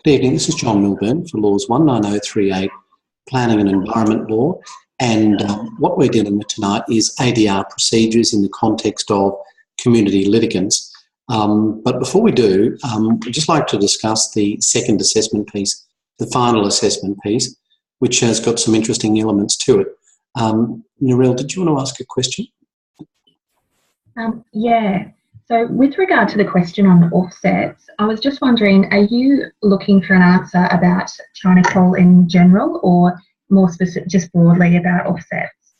Good evening, this is John Milburn for Laws 19038, Planning and Environment Law, and what we're dealing with tonight is ADR procedures in the context of community litigants. But before we do, I'd just like to discuss the second assessment piece, the final assessment piece, which has got some interesting elements to it. Narelle, did you want to ask a question? Yeah. So with regard to the question on offsets, I was just wondering, are you looking for an answer about China coal in general or more specific, just broadly about offsets?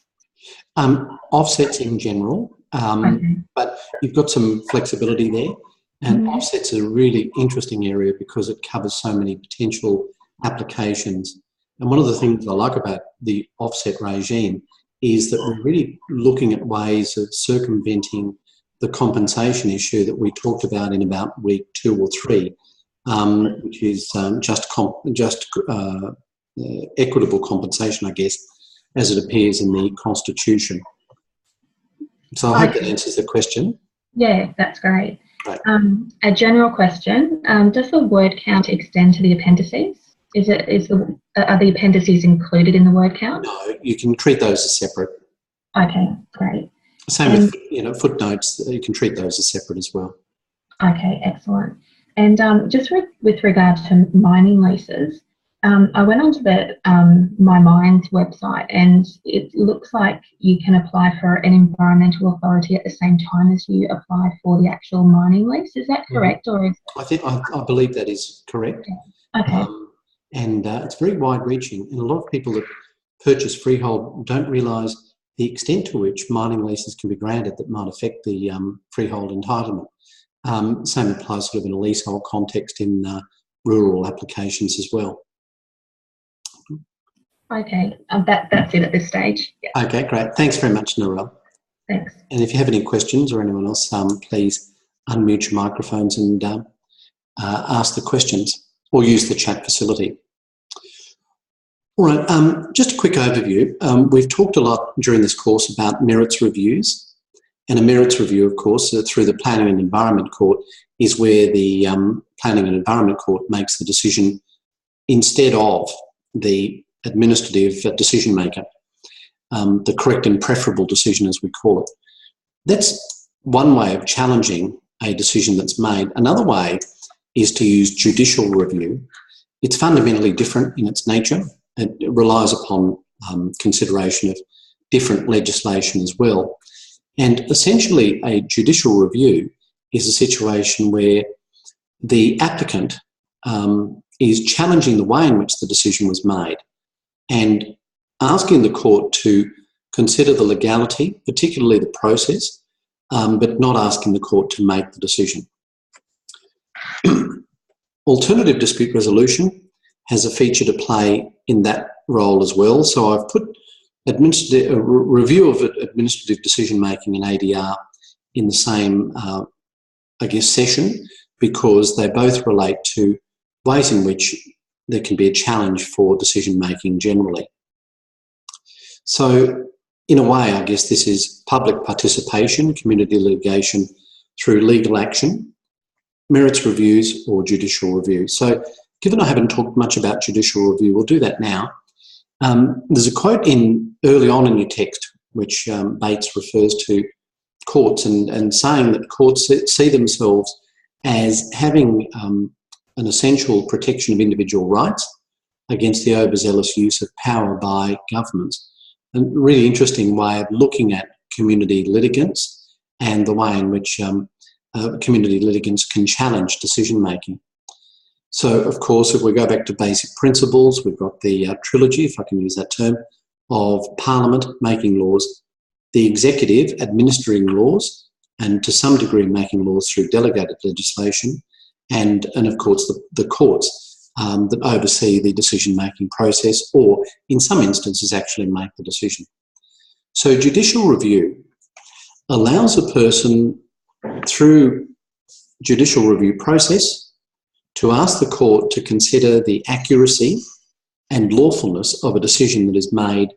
Offsets in general, but you've got some flexibility there. And offsets are a really interesting area because it covers so many potential applications. And one of the things I like about the offset regime is that we're really looking at ways of circumventing the compensation issue that we talked about in about week 2 or 3, which is equitable compensation, I guess, as it appears in the Constitution. So I hope that answers the question. Yeah, that's great. Right. A general question, does the word count extend to the appendices? Are the appendices included in the word count? No, you can treat those as separate. Okay, great. Same with footnotes, you can treat those as separate as well. Okay, excellent. And just with regard to mining leases, I went onto the My Mines website and it looks like you can apply for an environmental authority at the same time as you apply for the actual mining lease. Is that correct? Or is I believe that is correct. Okay. And it's very wide-reaching, and a lot of people that purchase freehold don't realise the extent to which mining leases can be granted that might affect the freehold entitlement. Same applies sort of in a leasehold context in rural applications as well. Okay, that's it at this stage. Yeah. Okay, great. Thanks very much, Narelle. Thanks. And if you have any questions or anyone else, please unmute your microphones and ask the questions or use the chat facility. All right, just a quick overview. We've talked a lot during this course about merits reviews, and a merits review, of course, through the Planning and Environment Court is where the Planning and Environment Court makes the decision instead of the administrative decision maker, the correct and preferable decision, as we call it. That's one way of challenging a decision that's made. Another way is to use judicial review. It's fundamentally different in its nature. It relies upon consideration of different legislation as well. And essentially a judicial review is a situation where the applicant is challenging the way in which the decision was made and asking the court to consider the legality, particularly the process, but not asking the court to make the decision. Alternative dispute resolution has a feature to play in that role as well. So I've put a review of administrative decision making and ADR in the same, I guess, session, because they both relate to ways in which there can be a challenge for decision making generally. So in a way, I guess this is public participation, community litigation through legal action, merits reviews or judicial review. So given I haven't talked much about judicial review, we'll do that now. There's a quote early on in your text which Bates refers to courts and saying that courts see themselves as having an essential protection of individual rights against the overzealous use of power by governments. A really interesting way of looking at community litigants and the way in which community litigants can challenge decision making. So, of course, if we go back to basic principles, we've got the trilogy, if I can use that term, of Parliament making laws, the executive administering laws, and to some degree making laws through delegated legislation, and of course the courts that oversee the decision-making process or, in some instances, actually make the decision. So judicial review allows a person, through judicial review process, to ask the court to consider the accuracy and lawfulness of a decision that is made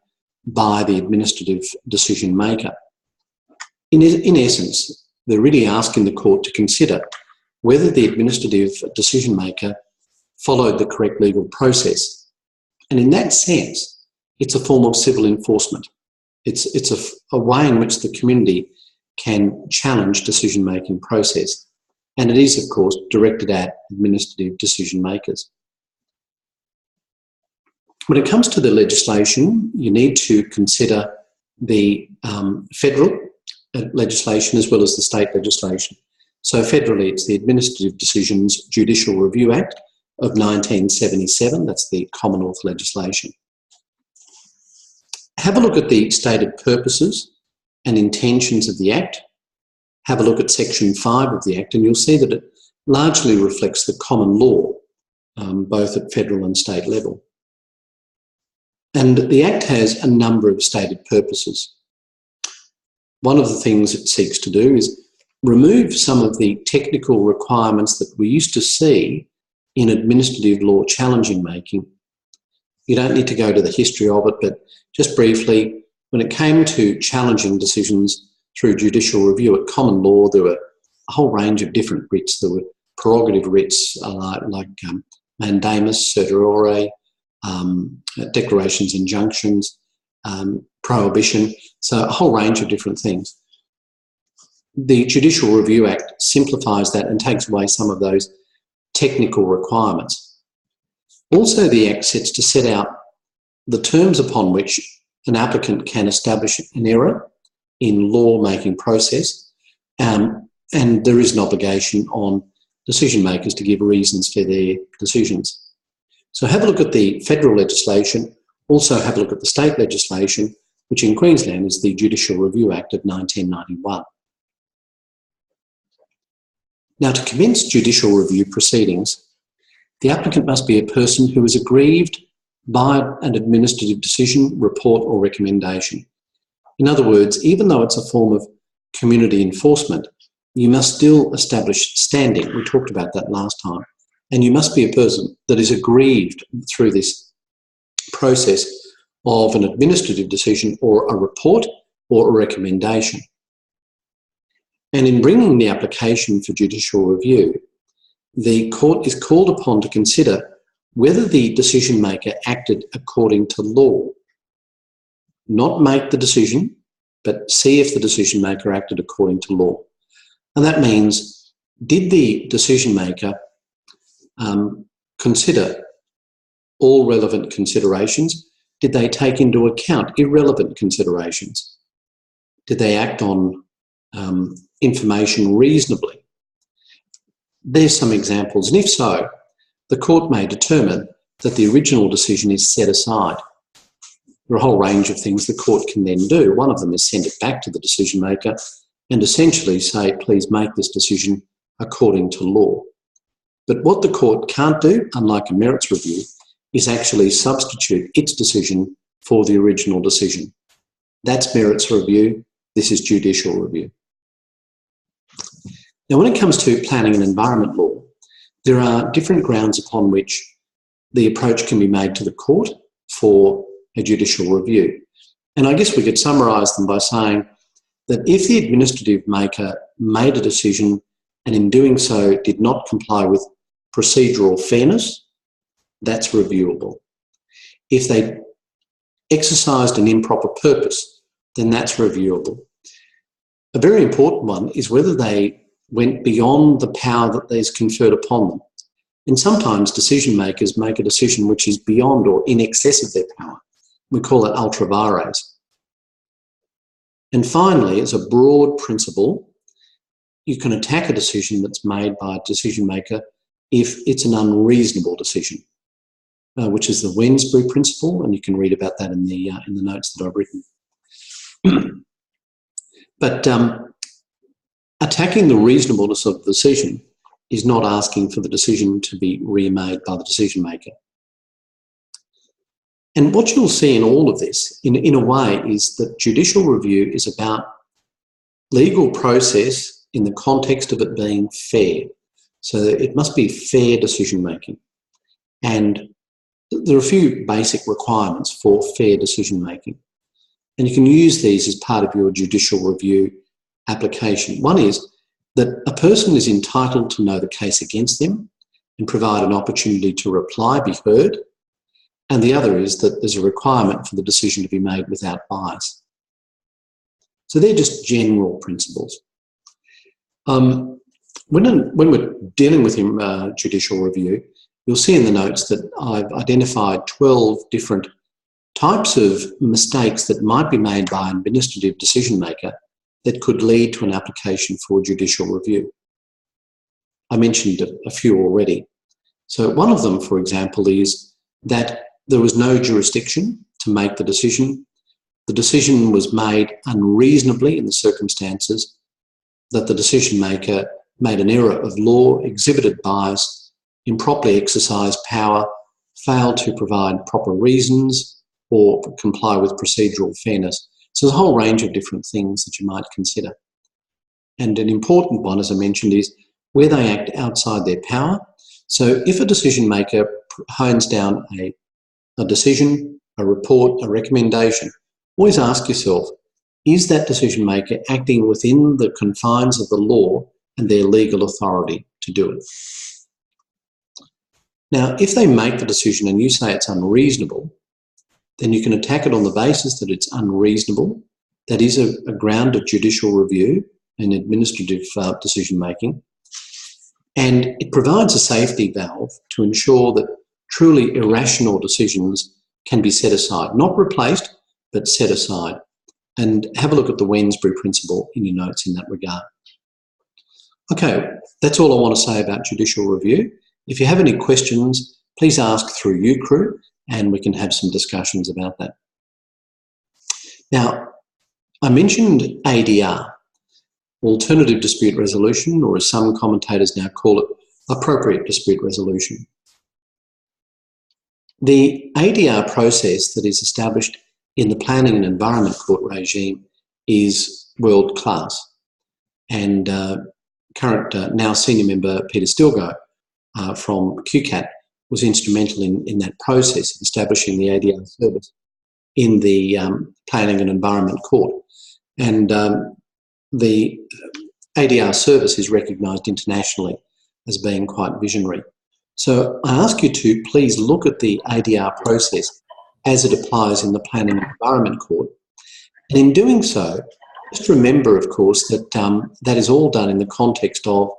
by the administrative decision maker. In essence, they're really asking the court to consider whether the administrative decision maker followed the correct legal process. And in that sense, it's a form of civil enforcement. It's a way in which the community can challenge decision-making process. And it is, of course, directed at administrative decision makers. When it comes to the legislation, you need to consider the federal legislation as well as the state legislation. So federally, it's the Administrative Decisions Judicial Review Act of 1977. That's the Commonwealth legislation. Have a look at the stated purposes and intentions of the Act. Have a look at Section 5 of the Act, and you'll see that it largely reflects the common law, both at federal and state level. And the Act has a number of stated purposes. One of the things it seeks to do is remove some of the technical requirements that we used to see in administrative law challenging making. You don't need to go to the history of it, but just briefly, when it came to challenging decisions through judicial review at common law, there were a whole range of different writs. There were prerogative writs like mandamus, certiorari, declarations, injunctions, prohibition, so a whole range of different things. The Judicial Review Act simplifies that and takes away some of those technical requirements. Also, the Act sets to set out the terms upon which an applicant can establish an error in law-making process, and there is an obligation on decision makers to give reasons for their decisions. So have a look at the federal legislation, also have a look at the state legislation, which in Queensland is the Judicial Review Act of 1991. Now, to commence judicial review proceedings, the applicant must be a person who is aggrieved by an administrative decision, report or recommendation. In other words, even though it's a form of community enforcement, you must still establish standing. We talked about that last time. And you must be a person that is aggrieved through this process of an administrative decision or a report or a recommendation. And in bringing the application for judicial review, the court is called upon to consider whether the decision maker acted according to law. Not make the decision, but see if the decision maker acted according to law. And that means, did the decision maker consider all relevant considerations? Did they take into account irrelevant considerations? Did they act on information reasonably? There's some examples, and if so, the court may determine that the original decision is set aside. There are a whole range of things the court can then do. One of them is send it back to the decision maker and essentially say, please make this decision according to law. But what the court can't do, unlike a merits review, is actually substitute its decision for the original decision. That's merits review. This is judicial review. Now, when it comes to planning and environment law, there are different grounds upon which the approach can be made to the court for a judicial review. And I guess we could summarise them by saying that if the administrative maker made a decision and in doing so did not comply with procedural fairness, that's reviewable. If they exercised an improper purpose, then that's reviewable. A very important one is whether they went beyond the power that is conferred upon them. And sometimes decision makers make a decision which is beyond or in excess of their power. We call it ultra vires. And finally, as a broad principle, you can attack a decision that's made by a decision maker if it's an unreasonable decision, which is the Wensbury principle, and you can read about that in the notes that I've written. But attacking the reasonableness of the decision is not asking for the decision to be remade by the decision maker. And what you'll see in all of this, in a way, is that judicial review is about legal process in the context of it being fair. So it must be fair decision making. And there are a few basic requirements for fair decision making. And you can use these as part of your judicial review application. One is that a person is entitled to know the case against them and provide an opportunity to reply be heard. And the other is that there's a requirement for the decision to be made without bias. So they're just general principles. When we're dealing with judicial review, you'll see in the notes that I've identified 12 different types of mistakes that might be made by an administrative decision maker that could lead to an application for judicial review. I mentioned a few already. So one of them, for example, is that there was no jurisdiction to make the decision. The decision was made unreasonably in the circumstances, that the decision maker made an error of law, exhibited bias, improperly exercised power, failed to provide proper reasons, or comply with procedural fairness. So there's a whole range of different things that you might consider. And an important one, as I mentioned, is where they act outside their power. So if a decision maker hones down a decision, a report, a recommendation, always ask yourself, is that decision maker acting within the confines of the law and their legal authority to do it? Now, if they make the decision and you say it's unreasonable, then you can attack it on the basis that it's unreasonable. That is a ground of judicial review and administrative decision making. And it provides a safety valve to ensure that truly irrational decisions can be set aside, not replaced, but set aside. And have a look at the Wensbury principle in your notes in that regard. Okay, that's all I want to say about judicial review. If you have any questions, please ask through UCRU and we can have some discussions about that. Now, I mentioned ADR, Alternative Dispute Resolution, or as some commentators now call it, Appropriate Dispute Resolution. The ADR process that is established in the Planning and Environment Court regime is world class. And current now senior member Peter Stilgo from QCAT was instrumental in that process of establishing the ADR service in the Planning and Environment Court. And the ADR service is recognised internationally as being quite visionary. So I ask you to please look at the ADR process as it applies in the Planning and Environment Court. And in doing so, just remember, of course, that that is all done in the context of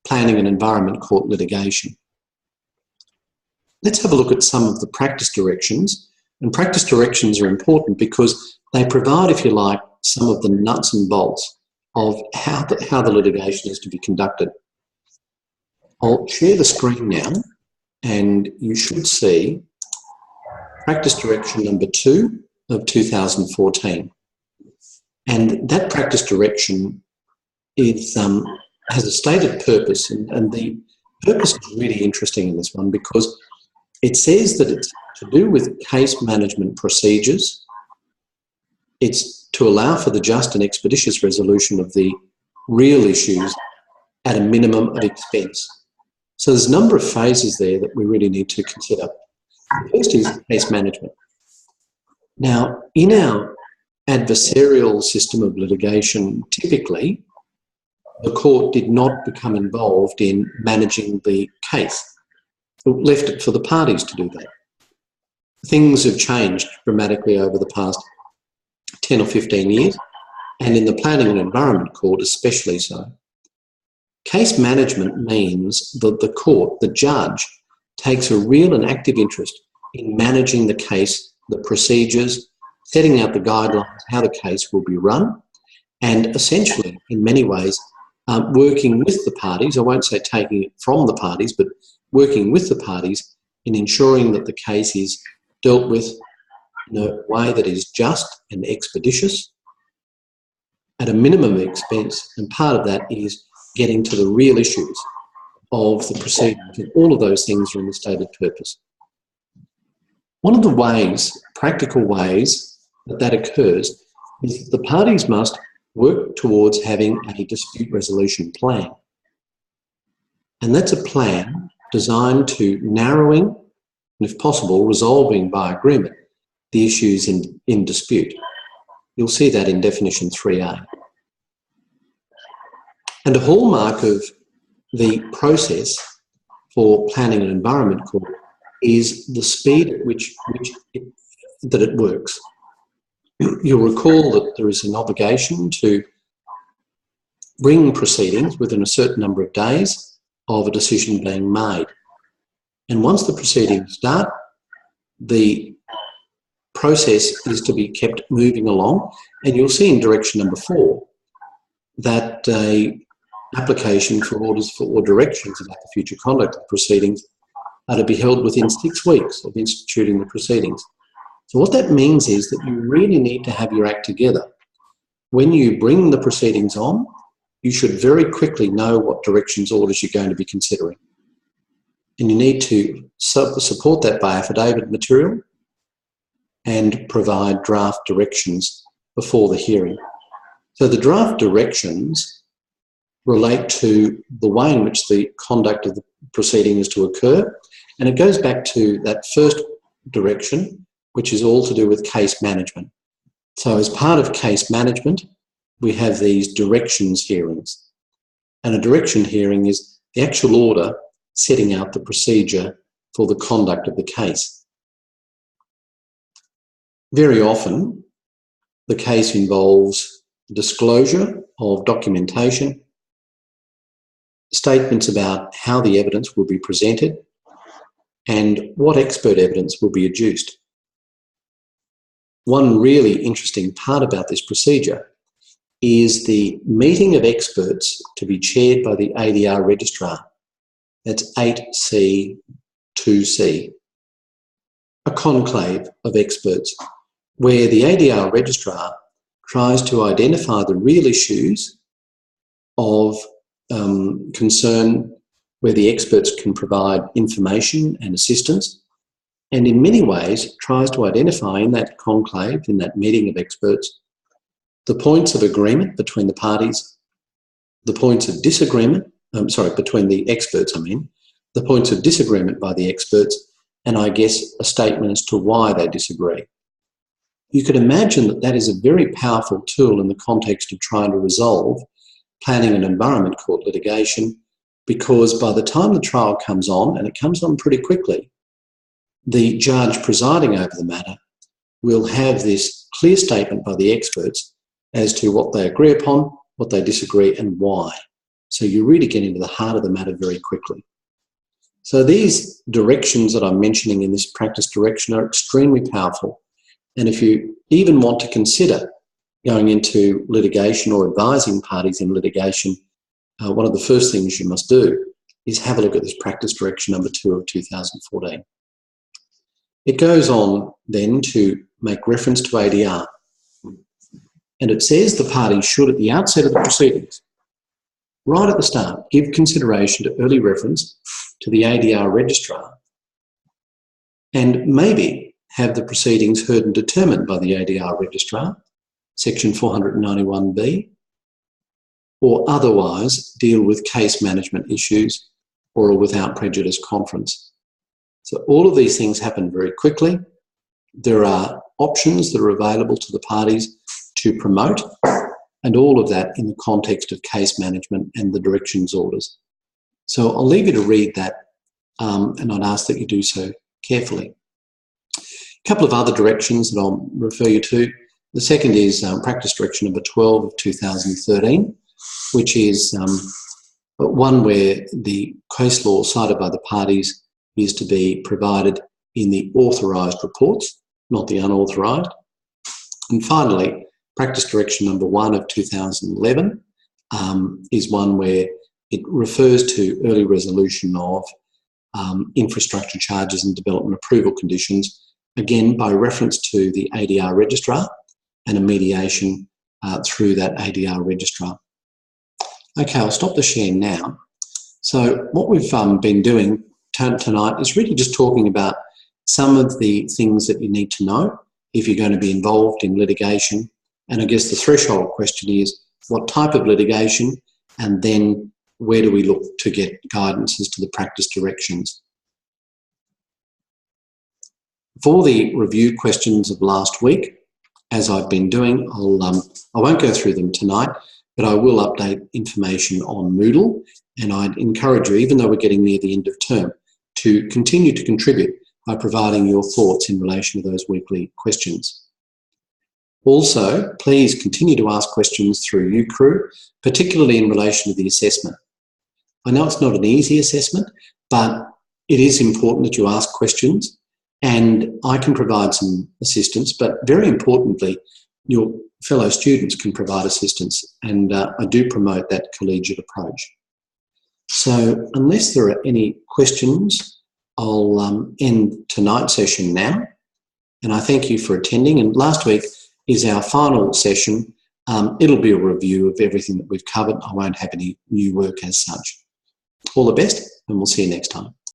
Planning and Environment Court litigation. Let's have a look at some of the practice directions. And practice directions are important because they provide, if you like, some of the nuts and bolts of how the litigation is to be conducted. I'll share the screen now, and you should see practice direction number 2 of 2014. And that practice direction is, has a stated purpose, and the purpose is really interesting in this one because it says that it's to do with case management procedures. It's to allow for the just and expeditious resolution of the real issues at a minimum of expense. So there's a number of phases there that we really need to consider. The first is case management. Now, in our adversarial system of litigation, typically, the court did not become involved in managing the case. It left it for the parties to do that. Things have changed dramatically over the past 10 or 15 years, and in the Planning and Environment Court especially so. Case management means that the court, the judge, takes a real and active interest in managing the case, the procedures, setting out the guidelines, how the case will be run, and essentially, in many ways, working with the parties. I won't say taking it from the parties, but working with the parties in ensuring that the case is dealt with in a way that is just and expeditious at a minimum of expense, and part of that is getting to the real issues of the proceedings, and all of those things are in the stated purpose. One of the ways, practical ways that occurs is that the parties must work towards having a dispute resolution plan. And that's a plan designed to narrowing, and if possible, resolving by agreement the issues in dispute. You'll see that in definition 3A. And a hallmark of the process for Planning and Environment Court is the speed at which that it works. You'll recall that there is an obligation to bring proceedings within a certain number of days of a decision being made. And once the proceedings start, the process is to be kept moving along. And you'll see in direction number 4 that an application for orders for or directions about the future conduct of the proceedings are to be held within 6 weeks of instituting the proceedings. So what that means is that you really need to have your act together. When you bring the proceedings on, you should very quickly know what directions orders you're going to be considering. And you need to support that by affidavit material and provide draft directions before the hearing. So the draft directions relate to the way in which the conduct of the proceeding is to occur, and it goes back to that first direction, which is all to do with case management. So as part of case management, we have these directions hearings. And a direction hearing is the actual order setting out the procedure for the conduct of the case. Very often, the case involves disclosure of documentation, statements about how the evidence will be presented, and what expert evidence will be adduced. One really interesting part about this procedure is the meeting of experts to be chaired by the ADR registrar. That's 8C 2C, a conclave of experts where the ADR registrar tries to identify the real issues of concern where the experts can provide information and assistance, and in many ways tries to identify in that conclave, in that meeting of experts, the points of agreement between the parties, the points of disagreement, between the experts, the points of disagreement by the experts, and I guess a statement as to why they disagree. You could imagine that that is a very powerful tool in the context of trying to resolve planning and environment court litigation, because by the time the trial comes on, and it comes on pretty quickly, the judge presiding over the matter will have this clear statement by the experts as to what they agree upon, what they disagree, and why. So you really get into the heart of the matter very quickly. So these directions that I'm mentioning in this practice direction are extremely powerful. And if you even want to consider going into litigation or advising parties in litigation, one of the first things you must do is have a look at this practice direction number 2 of 2014. It goes on then to make reference to ADR. And it says the parties should, at the outset of the proceedings, right at the start, give consideration to early reference to the ADR registrar and maybe have the proceedings heard and determined by the ADR registrar, section 491B, or otherwise deal with case management issues or a without prejudice conference. So all of these things happen very quickly. There are options that are available to the parties to promote, and all of that in the context of case management and the directions orders. So I'll leave you to read that, and I'd ask that you do so carefully. A couple of other directions that I'll refer you to. The second is practice direction number 12 of 2013, which is one where the case law cited by the parties is to be provided in the authorised reports, not the unauthorised. And finally, practice direction number 1 of 2011 is one where it refers to early resolution of infrastructure charges and development approval conditions, again by reference to the ADR registrar and a mediation through that ADR registrar. Okay, I'll stop the share now. So what we've been doing tonight is really just talking about some of the things that you need to know if you're going to be involved in litigation. And I guess the threshold question is what type of litigation, and then where do we look to get guidance as to the practice directions. For the review questions of last week, as I've been doing, I won't go through them tonight, but I will update information on Moodle, and I'd encourage you, even though we're getting near the end of term, to continue to contribute by providing your thoughts in relation to those weekly questions. Also, please continue to ask questions through UCrew, particularly in relation to the assessment. I know it's not an easy assessment, but it is important that you ask questions, and I can provide some assistance, but very importantly, your fellow students can provide assistance, and I do promote that collegiate approach. So unless there are any questions, I'll end tonight's session now, and I thank you for attending. And last week is our final session. It'll be a review of everything that we've covered. I won't have any new work as such. All the best, and we'll see you next time.